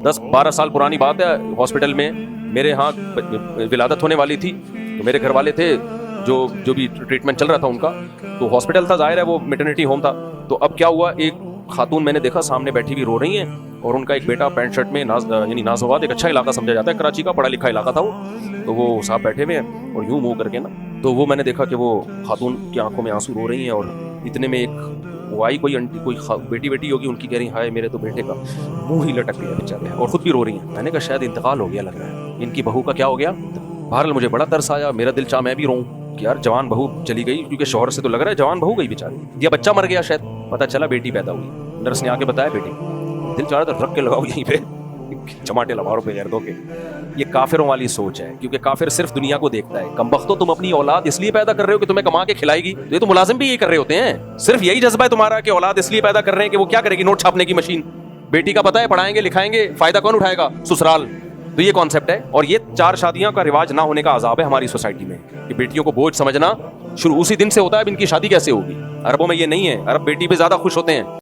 10-12 साल पुरानी बात है, हॉस्पिटल में मेरे यहाँ विलादत होने वाली थी, तो मेरे घर वाले थे जो भी ट्रीटमेंट चल रहा था उनका, तो हॉस्पिटल था, जाहिर है वो मैटरनिटी होम था। तो अब क्या हुआ, एक खातून मैंने देखा सामने बैठी हुई रो रही हैं और उनका एक बेटा पैंट शर्ट में यानी नाज़ाबाद एक अच्छा इलाका समझा जाता है, कराची का पढ़ा लिखा इलाका था वो, तो वो साहब बैठे हुए हैं और यूं मुँह करके ना, तो वो मैंने देखा कि वो खातून की आंखों में आंसू रो रही हैं और इतने में एक वो आई, कोई आंटी कोई बेटी होगी उनकी, कह रही हाय मेरे तो बेटे का मुंह ही लटक गया बेचारे, और खुद भी रो रही हैं। मैंने कहा शायद इंतकाल हो गया लग रहा है, इनकी बहू का क्या हो गया। बहरहाल मुझे बड़ा तरस आया, मेरा दिल चाह मैं भी रोऊं कि यार जवान बहू चली गई, क्योंकि शौहर से तो लग रहा है जवान बहू गई बेचारी, या बच्चा मर गया शायद, पता चला बेटी पैदा हुई, नर्स ने आके बताया बेटी। दिल चाह रहा था रख के लगाओ यहीं पे चमाटे लगाओ बगैर दो के। ये काफिरों वाली सोच है, क्योंकि काफिर सिर्फ दुनिया को देखता है। कमबख्तो, तुम अपनी औलाद इसलिए पैदा कर रहे हो कि तुम्हें कमा के खिलाएगी, ये तो मुलाजिम भी यही कर रहे होते हैं, सिर्फ यही जज्बा है तुम्हारा कि औलाद इसलिए पैदा कर रहे हैं कि वो क्या करेगी, नोट छापने की मशीन। बेटी का पता है पढ़ाएंगे लिखाएंगे, फायदा कौन उठाएगा, ससुराल। तो ये कॉन्सेप्ट है, और ये 4 शादियां का रिवाज ना होने का अजाब है हमारी सोसाइटी में, कि बेटियों को बोझ समझना शुरू उसी दिन से होता है। अब इनकी शादी कैसे होगी, अरबों में ये नहीं है, अरब बेटी पे ज्यादा खुश होते हैं।